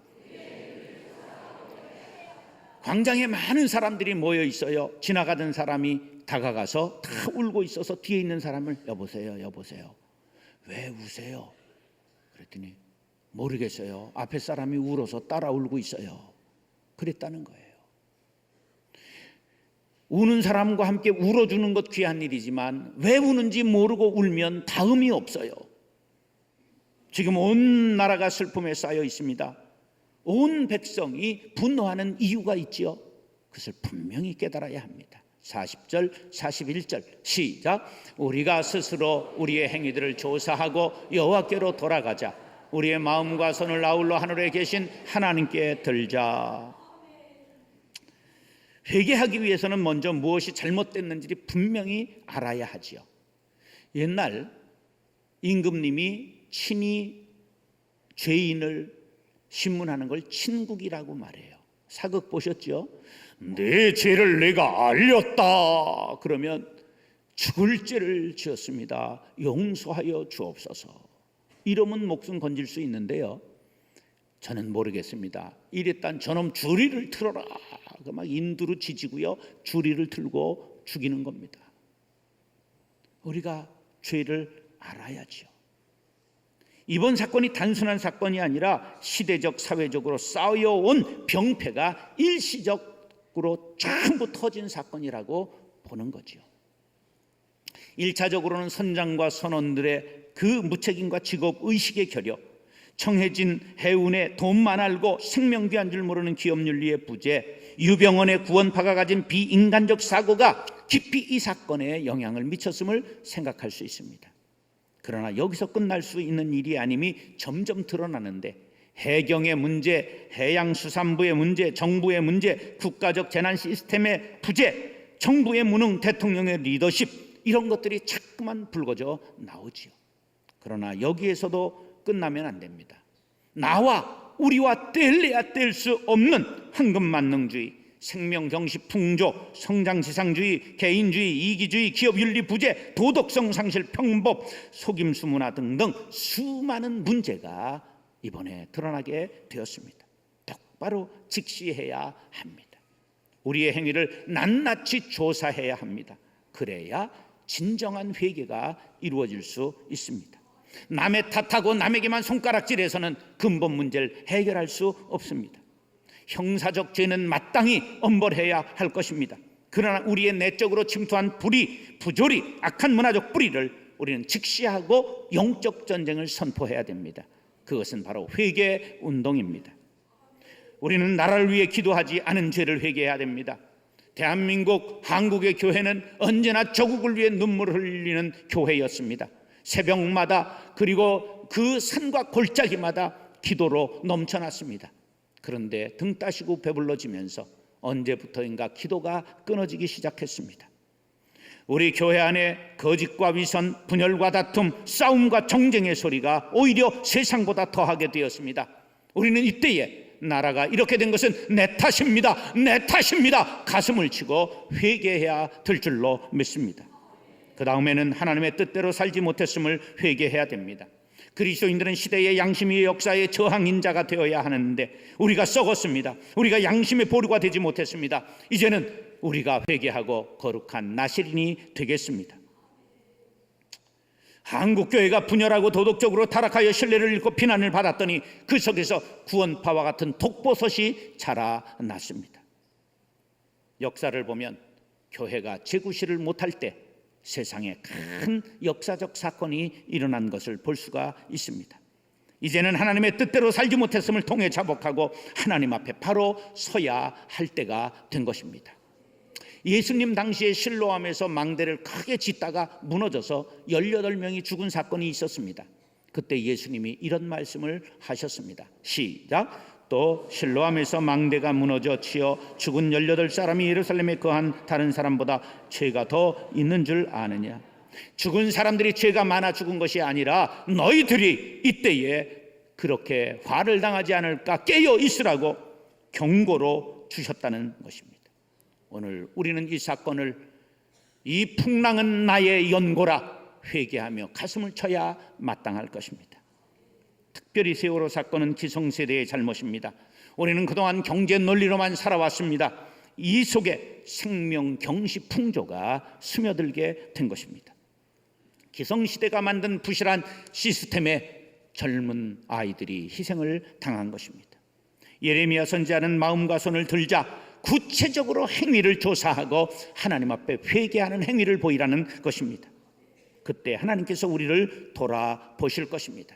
광장에 많은 사람들이 모여 있어요. 지나가던 사람이 다가가서 다 울고 있어서 뒤에 있는 사람을 여보세요, 왜 우세요? 그랬더니 모르겠어요. 앞에 사람이 울어서 따라 울고 있어요. 그랬다는 거예요. 우는 사람과 함께 울어주는 것 귀한 일이지만 왜 우는지 모르고 울면 다음이 없어요. 지금 온 나라가 슬픔에 쌓여 있습니다. 온 백성이 분노하는 이유가 있지요. 그것을 분명히 깨달아야 합니다. 40절, 41절 시작. 우리가 스스로 우리의 행위들을 조사하고 여호와께로 돌아가자. 우리의 마음과 손을 아울러 하늘에 계신 하나님께 들자. 회개하기 위해서는 먼저 무엇이 잘못됐는지 분명히 알아야 하지요. 옛날 임금님이 친히 죄인을 신문하는 걸 친국이라고 말해요. 사극 보셨죠? 내 죄를 내가 알렸다 그러면 죽을 죄를 지었습니다. 용서하여 주옵소서. 이러면 목숨 건질 수 있는데요, 저는 모르겠습니다. 이랬단 저놈 주리를 틀어라 막 인두로 지지고요, 주리를 틀고 죽이는 겁니다. 우리가 죄를 알아야죠. 이번 사건이 단순한 사건이 아니라 시대적 사회적으로 쌓여온 병폐가 일시적으로 전부 터진 사건이라고 보는 거죠. 1차적으로는 선장과 선원들의 그 무책임과 직업의식의 결여, 청해진 해운의 돈만 알고 생명 귀한 줄 모르는 기업윤리의 부재, 유병원의 구원파가 가진 비인간적 사고가 깊이 이 사건에 영향을 미쳤음을 생각할 수 있습니다. 그러나 여기서 끝날 수 있는 일이 아님이 점점 드러나는데, 해경의 문제, 해양수산부의 문제, 정부의 문제, 국가적 재난 시스템의 부재, 정부의 무능, 대통령의 리더십, 이런 것들이 자꾸만 불거져 나오지요. 그러나 여기에서도 끝나면 안 됩니다. 나와 우리와 뗄래야 뗄 수 없는 황금만능주의, 생명경시 풍조, 성장지상주의, 개인주의, 이기주의, 기업윤리 부재, 도덕성 상실, 편법, 속임수 문화 등등 수많은 문제가 이번에 드러나게 되었습니다. 똑바로 직시해야 합니다. 우리의 행위를 낱낱이 조사해야 합니다. 그래야 진정한 회개가 이루어질 수 있습니다. 남의 탓하고 남에게만 손가락질해서는 근본 문제를 해결할 수 없습니다. 형사적 죄는 마땅히 엄벌해야 할 것입니다. 그러나 우리의 내적으로 침투한 불의, 부조리, 악한 문화적 뿌리를 우리는 직시하고 영적 전쟁을 선포해야 됩니다. 그것은 바로 회개 운동입니다. 우리는 나라를 위해 기도하지 않은 죄를 회개해야 됩니다. 대한민국, 한국의 교회는 언제나 조국을 위해 눈물을 흘리는 교회였습니다. 새벽마다 그리고 그 산과 골짜기마다 기도로 넘쳐났습니다. 그런데 등 따시고 배불러지면서 언제부터인가 기도가 끊어지기 시작했습니다. 우리 교회 안에 거짓과 위선, 분열과 다툼, 싸움과 정쟁의 소리가 오히려 세상보다 더하게 되었습니다. 우리는 이때에 나라가 이렇게 된 것은 내 탓입니다, 내 탓입니다, 가슴을 치고 회개해야 될 줄로 믿습니다. 그 다음에는 하나님의 뜻대로 살지 못했음을 회개해야 됩니다. 그리스도인들은 시대의 양심의 역사의 저항인자가 되어야 하는데 우리가 썩었습니다. 우리가 양심의 보루가 되지 못했습니다. 이제는 우리가 회개하고 거룩한 나실인이 되겠습니다. 한국교회가 분열하고 도덕적으로 타락하여 신뢰를 잃고 비난을 받았더니 그 속에서 구원파와 같은 독보섯이 자라났습니다. 역사를 보면 교회가 재구실을 못할 때 세상에 큰 역사적 사건이 일어난 것을 볼 수가 있습니다. 이제는 하나님의 뜻대로 살지 못했음을 통해 자복하고 하나님 앞에 바로 서야 할 때가 된 것입니다. 예수님 당시에 실로암에서 망대를 크게 짓다가 무너져서 18명이 죽은 사건이 있었습니다. 그때 예수님이 이런 말씀을 하셨습니다. 시작. 또 실로암에서 망대가 무너져 치어 죽은 18사람이 예루살렘에 거한 다른 사람보다 죄가 더 있는 줄 아느냐. 죽은 사람들이 죄가 많아 죽은 것이 아니라 너희들이 이때에 그렇게 화를 당하지 않을까 깨어 있으라고 경고로 주셨다는 것입니다. 오늘 우리는 이 사건을 이 풍랑은 나의 연고라 회개하며 가슴을 쳐야 마땅할 것입니다. 특별히 세월호 사건은 기성세대의 잘못입니다. 우리는 그동안 경제 논리로만 살아왔습니다. 이 속에 생명 경시 풍조가 스며들게 된 것입니다. 기성시대가 만든 부실한 시스템에 젊은 아이들이 희생을 당한 것입니다. 예레미야 선지자는 마음과 손을 들자 구체적으로 행위를 조사하고 하나님 앞에 회개하는 행위를 보이라는 것입니다. 그때 하나님께서 우리를 돌아보실 것입니다.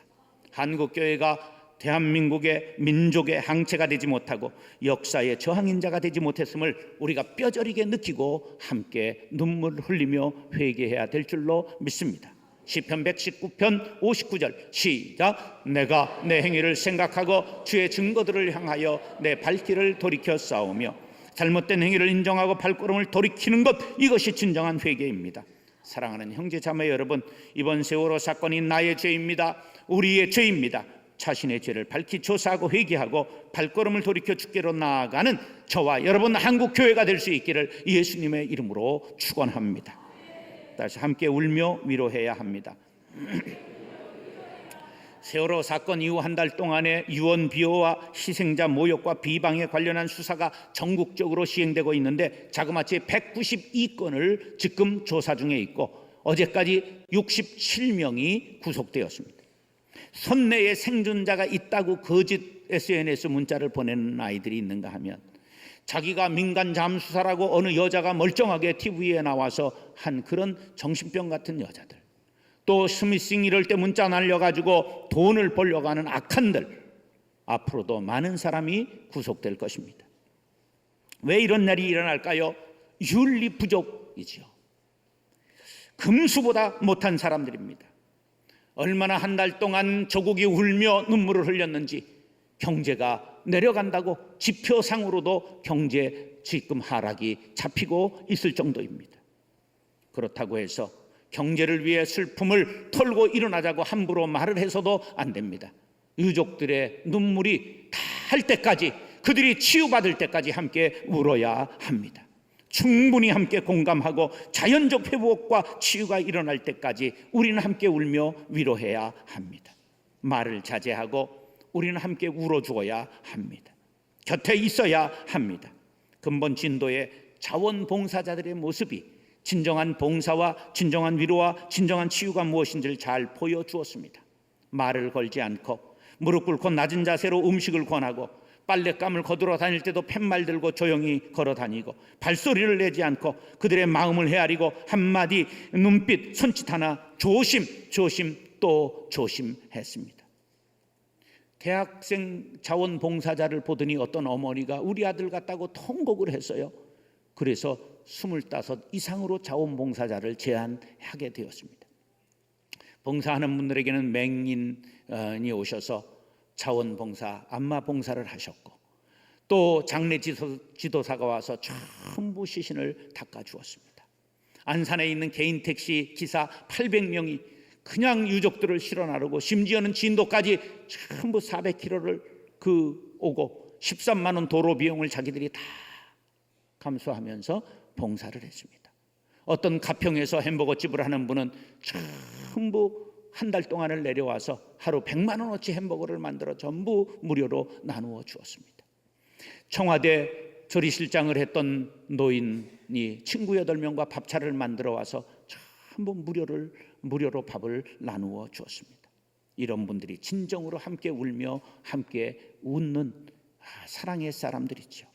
한국교회가 대한민국의 민족의 항체가 되지 못하고 역사의 저항인자가 되지 못했음을 우리가 뼈저리게 느끼고 함께 눈물을 흘리며 회개해야 될 줄로 믿습니다. 시편 119편 59절 시작. 내가 내 행위를 생각하고 주의 증거들을 향하여 내 발길을 돌이켜 싸우며 잘못된 행위를 인정하고 발걸음을 돌이키는 것, 이것이 진정한 회개입니다. 사랑하는 형제 자매 여러분, 이번 세월호 사건이 나의 죄입니다. 우리의 죄입니다. 자신의 죄를 밝히 조사하고 회개하고 발걸음을 돌이켜 주께로 나아가는 저와 여러분 한국교회가 될 수 있기를 예수님의 이름으로 축원합니다. 다시 함께 울며 위로해야 합니다. 세월호 사건 이후 한 달 동안에 유언 비호와 희생자 모욕과 비방에 관련한 수사가 전국적으로 시행되고 있는데 자그마치 192건을 지금 조사 중에 있고 어제까지 67명이 구속되었습니다. 선내에 생존자가 있다고 거짓 SNS 문자를 보내는 아이들이 있는가 하면 자기가 민간 잠수사라고 어느 여자가 멀쩡하게 TV에 나와서 한 그런 정신병 같은 여자들, 또 스미싱 이럴 때 문자 날려가지고 돈을 벌려고 하는 악한들, 앞으로도 많은 사람이 구속될 것입니다. 왜 이런 날이 일어날까요? 윤리 부족이지요. 금수보다 못한 사람들입니다. 얼마나 한 달 동안 조국이 울며 눈물을 흘렸는지 경제가 내려간다고 지표상으로도 경제 지금 하락이 잡히고 있을 정도입니다. 그렇다고 해서 경제를 위해 슬픔을 털고 일어나자고 함부로 말을 해서도 안 됩니다. 유족들의 눈물이 닿을 때까지, 그들이 치유받을 때까지 함께 울어야 합니다. 충분히 함께 공감하고 자연적 회복과 치유가 일어날 때까지 우리는 함께 울며 위로해야 합니다. 말을 자제하고 우리는 함께 울어주어야 합니다. 곁에 있어야 합니다. 근본 진도의 자원봉사자들의 모습이 진정한 봉사와 진정한 위로와 진정한 치유가 무엇인지를 잘 보여주었습니다. 말을 걸지 않고 무릎 꿇고 낮은 자세로 음식을 권하고 빨랫감을 거두러 다닐 때도 팻말 들고 조용히 걸어 다니고 발소리를 내지 않고 그들의 마음을 헤아리고 한마디 눈빛 손짓 하나 조심 또 조심했습니다. 대학생 자원봉사자를 보더니 어떤 어머니가 우리 아들 같다고 통곡을 했어요. 그래서 25 이상으로 자원봉사자를 제안하게 되었습니다. 봉사하는 분들에게는 맹인이 오셔서 자원봉사, 안마봉사를 하셨고 또 장례 지도사가 와서 전부 시신을 닦아주었습니다. 안산에 있는 개인 택시 기사 800명이 그냥 유족들을 실어 나르고 심지어는 진도까지 전부 400km를 오고 13만 원 도로 비용을 자기들이 다 감수하면서 봉사를 했습니다. 어떤 가평에서 햄버거집을 하는 분은 전부 한 달 동안을 내려와서 하루 100만 원어치 햄버거를 만들어 전부 무료로 나누어 주었습니다. 청와대 조리실장을 했던 노인이 친구 8명과 밥차를 만들어 와서 전부 무료로 밥을 나누어 주었습니다. 이런 분들이 진정으로 함께 울며 함께 웃는 사랑의 사람들이죠.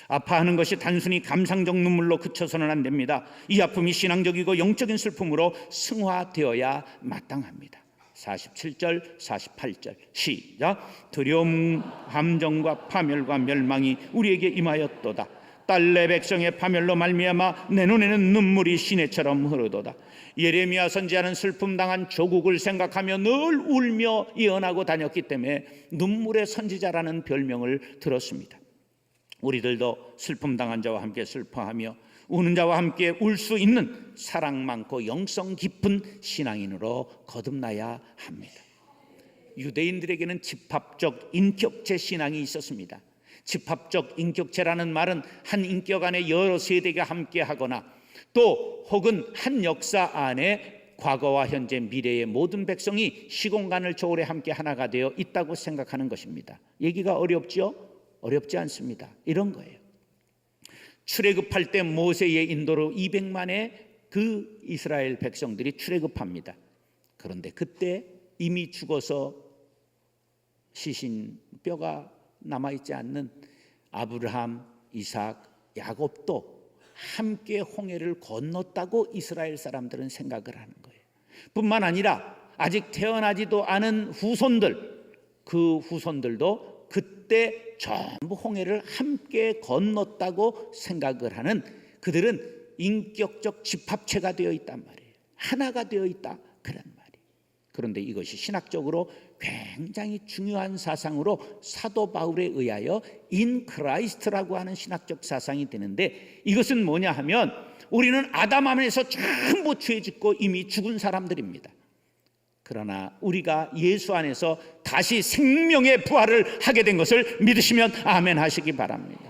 아파하는 것이 단순히 감상적 눈물로 그쳐서는 안 됩니다. 이 아픔이 신앙적이고 영적인 슬픔으로 승화되어야 마땅합니다. 47절, 48절 시작. 두려움, 함정과 파멸과 멸망이 우리에게 임하였도다. 딸 내 백성의 파멸로 말미암아 내 눈에는 눈물이 시내처럼 흐르도다. 예레미야 선지자는 슬픔 당한 조국을 생각하며 늘 울며 예언하고 다녔기 때문에 눈물의 선지자라는 별명을 들었습니다. 우리들도 슬픔 당한 자와 함께 슬퍼하며 우는 자와 함께 울 수 있는 사랑 많고 영성 깊은 신앙인으로 거듭나야 합니다. 유대인들에게는 집합적 인격체 신앙이 있었습니다. 집합적 인격체라는 말은 한 인격 안에 여러 세대가 함께 하거나 또 혹은 한 역사 안에 과거와 현재 미래의 모든 백성이 시공간을 초월해 함께 하나가 되어 있다고 생각하는 것입니다. 얘기가 어렵죠? 어렵지 않습니다. 이런 거예요. 출애굽할 때 모세의 인도로 200만의 그 이스라엘 백성들이 출애굽합니다. 그런데 그때 이미 죽어서 시신 뼈가 남아있지 않는 아브라함, 이삭, 야곱도 함께 홍해를 건넜다고 이스라엘 사람들은 생각을 하는 거예요. 뿐만 아니라 아직 태어나지도 않은 후손들, 그 후손들도 그때 전부 홍해를 함께 건넜다고 생각을 하는, 그들은 인격적 집합체가 되어 있단 말이에요. 하나가 되어 있다, 그런 말이에요. 그런데 이것이 신학적으로 굉장히 중요한 사상으로 사도 바울에 의하여 인 크라이스트라고 하는 신학적 사상이 되는데, 이것은 뭐냐 하면 우리는 아담 안에서 전부 죄 짓고 이미 죽은 사람들입니다. 그러나 우리가 예수 안에서 다시 생명의 부활을 하게 된 것을 믿으시면 아멘 하시기 바랍니다.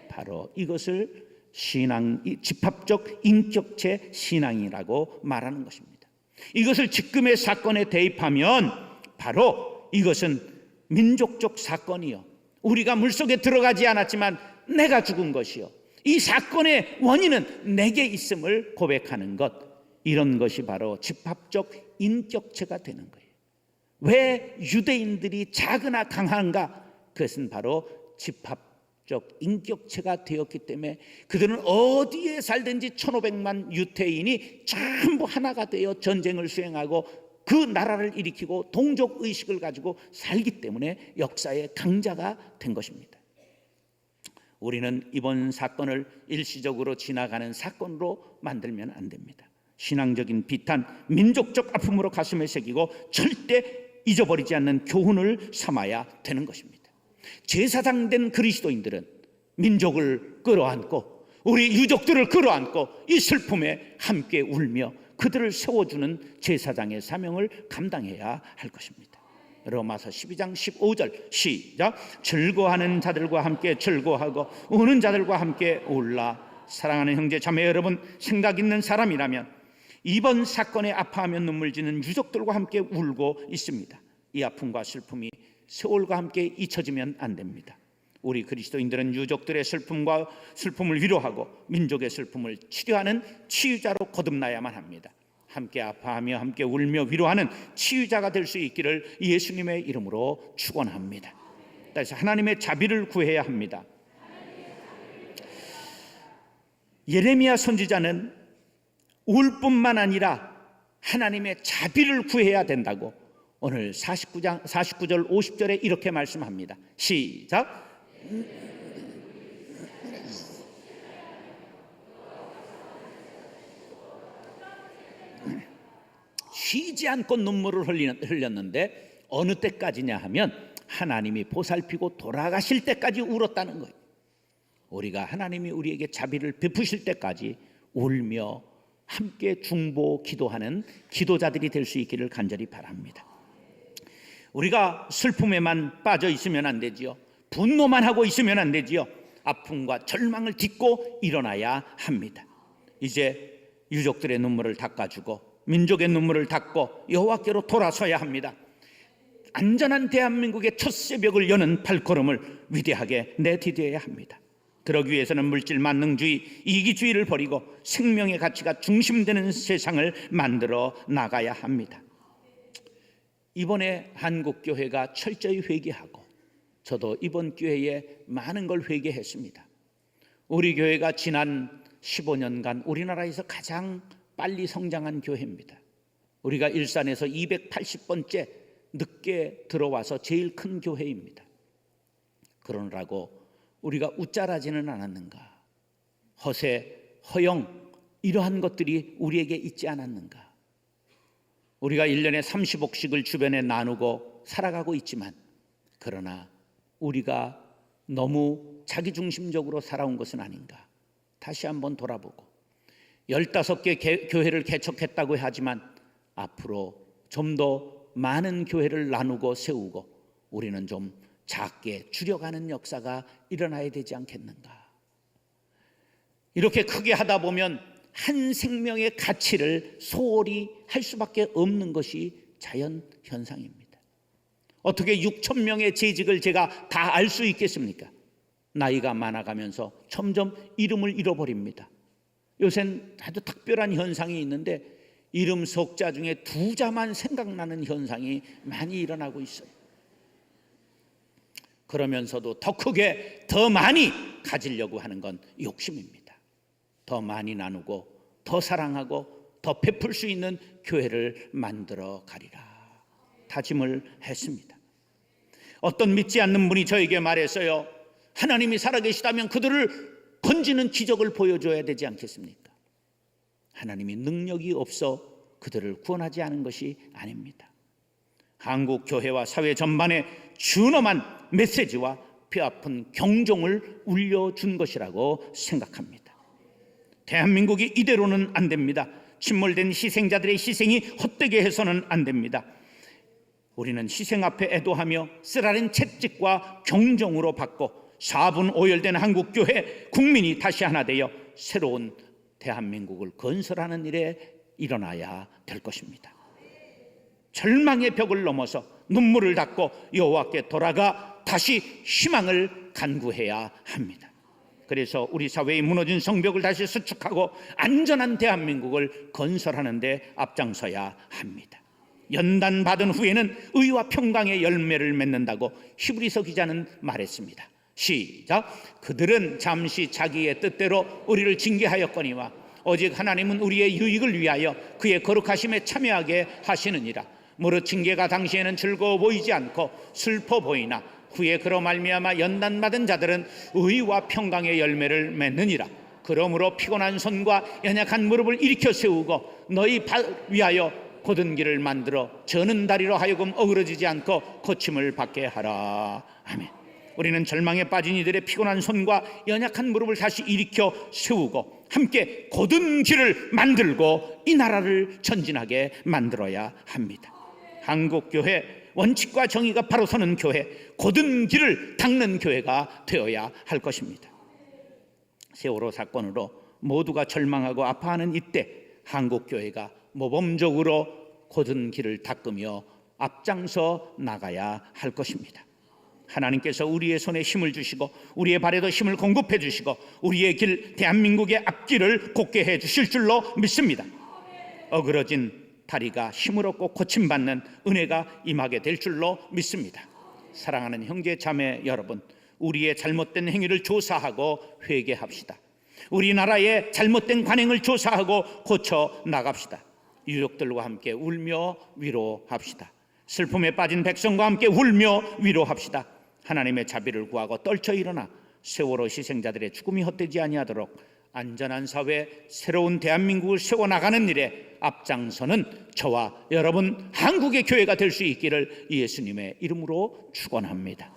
바로 이것을 신앙, 집합적 인격체 신앙이라고 말하는 것입니다. 이것을 지금의 사건에 대입하면 바로 이것은 민족적 사건이요, 우리가 물속에 들어가지 않았지만 내가 죽은 것이요, 이 사건의 원인은 내게 있음을 고백하는 것, 이런 것이 바로 집합적 인격체가 되는 거예요. 왜 유대인들이 작으나 강한가? 그것은 바로 집합적 인격체가 되었기 때문에 그들은 어디에 살든지 1500만 유태인이 전부 하나가 되어 전쟁을 수행하고 그 나라를 일으키고 동족의식을 가지고 살기 때문에 역사의 강자가 된 것입니다. 우리는 이번 사건을 일시적으로 지나가는 사건으로 만들면 안 됩니다. 신앙적인 비탄, 민족적 아픔으로 가슴에 새기고 절대 잊어버리지 않는 교훈을 삼아야 되는 것입니다. 제사장 된 그리스도인들은 민족을 끌어안고 우리 유족들을 끌어안고 이 슬픔에 함께 울며 그들을 세워주는 제사장의 사명을 감당해야 할 것입니다. 로마서 12장 15절 시작. 즐거워하는 자들과 함께 즐거워하고 우는 자들과 함께 울라. 사랑하는 형제 자매 여러분, 생각 있는 사람이라면 이번 사건에 아파하며 눈물 지는 유족들과 함께 울고 있습니다. 이 아픔과 슬픔이 세월과 함께 잊혀지면 안 됩니다. 우리 그리스도인들은 유족들의 슬픔을 위로하고 민족의 슬픔을 치료하는 치유자로 거듭나야만 합니다. 함께 아파하며 함께 울며 위로하는 치유자가 될 수 있기를 예수님의 이름으로 축원합니다. 그래서 하나님의 자비를 구해야 합니다. 예레미야 선지자는 울 뿐만 아니라 하나님의 자비를 구해야 된다고 오늘 49절 50절에 이렇게 말씀합니다. 시작. 쉬지 않고 눈물을 흘렸는데 어느 때까지냐 하면 하나님이 보살피고 돌아가실 때까지 울었다는 거예요. 우리가 하나님이 우리에게 자비를 베푸실 때까지 울며 함께 중보 기도하는 기도자들이 될 수 있기를 간절히 바랍니다. 우리가 슬픔에만 빠져 있으면 안 되지요. 분노만 하고 있으면 안 되지요. 아픔과 절망을 딛고 일어나야 합니다. 이제 유족들의 눈물을 닦아주고 민족의 눈물을 닦고 여호와께로 돌아서야 합니다. 안전한 대한민국의 첫 새벽을 여는 발걸음을 위대하게 내디뎌야 합니다. 그러기 위해서는 물질 만능주의, 이기주의를 버리고 생명의 가치가 중심되는 세상을 만들어 나가야 합니다. 이번에 한국교회가 철저히 회개하고 저도 이번 기회에 많은 걸 회개했습니다. 우리 교회가 지난 15년간 우리나라에서 가장 빨리 성장한 교회입니다. 우리가 일산에서 280번째 늦게 들어와서 제일 큰 교회입니다. 그러느라고 우리가 웃자라지는 않았는가? 허세, 허영 이러한 것들이 우리에게 있지 않았는가? 우리가 1년에 30억씩을 주변에 나누고 살아가고 있지만, 그러나 우리가 너무 자기중심적으로 살아온 것은 아닌가? 다시 한번 돌아보고 15개 교회를 개척했다고 하지만 앞으로 좀 더 많은 교회를 나누고 세우고 우리는 좀 작게 줄여가는 역사가 일어나야 되지 않겠는가? 이렇게 크게 하다 보면 한 생명의 가치를 소홀히 할 수밖에 없는 것이 자연 현상입니다. 어떻게 6천 명의 재직을 제가 다 알 수 있겠습니까? 나이가 많아가면서 점점 이름을 잃어버립니다. 요새는 아주 특별한 현상이 있는데 이름 석자 중에 2자만 생각나는 현상이 많이 일어나고 있어요. 그러면서도 더 크게 더 많이 가지려고 하는 건 욕심입니다. 더 많이 나누고 더 사랑하고 더 베풀 수 있는 교회를 만들어 가리라 다짐을 했습니다. 어떤 믿지 않는 분이 저에게 말했어요. 하나님이 살아계시다면 그들을 건지는 기적을 보여줘야 되지 않겠습니까? 하나님이 능력이 없어 그들을 구원하지 않은 것이 아닙니다. 한국 교회와 사회 전반에 준엄한 메시지와 뼈아픈 경종을 울려준 것이라고 생각합니다. 대한민국이 이대로는 안 됩니다. 침몰된 희생자들의 희생이 헛되게 해서는 안 됩니다. 우리는 희생 앞에 애도하며 쓰라린 채찍과 경종으로 받고 4분 오열된 한국교회 국민이 다시 하나 되어 새로운 대한민국을 건설하는 일에 일어나야 될 것입니다. 절망의 벽을 넘어서 눈물을 닦고 여호와께 돌아가 다시 희망을 간구해야 합니다. 그래서 우리 사회의 무너진 성벽을 다시 수축하고 안전한 대한민국을 건설하는 데 앞장서야 합니다. 연단 받은 후에는 의와 평강의 열매를 맺는다고 히브리서 기자는 말했습니다. 시작. 그들은 잠시 자기의 뜻대로 우리를 징계하였거니와 오직 하나님은 우리의 유익을 위하여 그의 거룩하심에 참여하게 하시느니라. 무릇 징계가 당시에는 즐거워 보이지 않고 슬퍼 보이나 후에 그로 말미암아 연단받은 자들은 의와 평강의 열매를 맺느니라. 그러므로 피곤한 손과 연약한 무릎을 일으켜 세우고 너희 발 위하여 곧은 길을 만들어 저는 다리로 하여금 어그러지지 않고 고침을 받게 하라. 아멘. 우리는 절망에 빠진 이들의 피곤한 손과 연약한 무릎을 다시 일으켜 세우고 함께 곧은 길을 만들고 이 나라를 전진하게 만들어야 합니다. 한국교회 원칙과 정의가 바로 서는 교회, 곧은 길을 닦는 교회가 되어야 할 것입니다. 세월호 사건으로 모두가 절망하고 아파하는 이때 한국교회가 모범적으로 곧은 길을 닦으며 앞장서 나가야 할 것입니다. 하나님께서 우리의 손에 힘을 주시고 우리의 발에도 힘을 공급해 주시고 우리의 길, 대한민국의 앞길을 곧게 해 주실 줄로 믿습니다. 어그러진 다리가 힘을 얻고 고침받는 은혜가 임하게 될 줄로 믿습니다. 사랑하는 형제 자매 여러분, 우리의 잘못된 행위를 조사하고 회개합시다. 우리나라의 잘못된 관행을 조사하고 고쳐 나갑시다. 유족들과 함께 울며 위로합시다. 슬픔에 빠진 백성과 함께 울며 위로합시다. 하나님의 자비를 구하고 떨쳐 일어나 세월호 희생자들의 죽음이 헛되지 아니하도록 안전한 사회, 새로운 대한민국을 세워나가는 일에 앞장서는 저와 여러분 한국의 교회가 될 수 있기를 예수님의 이름으로 축원합니다.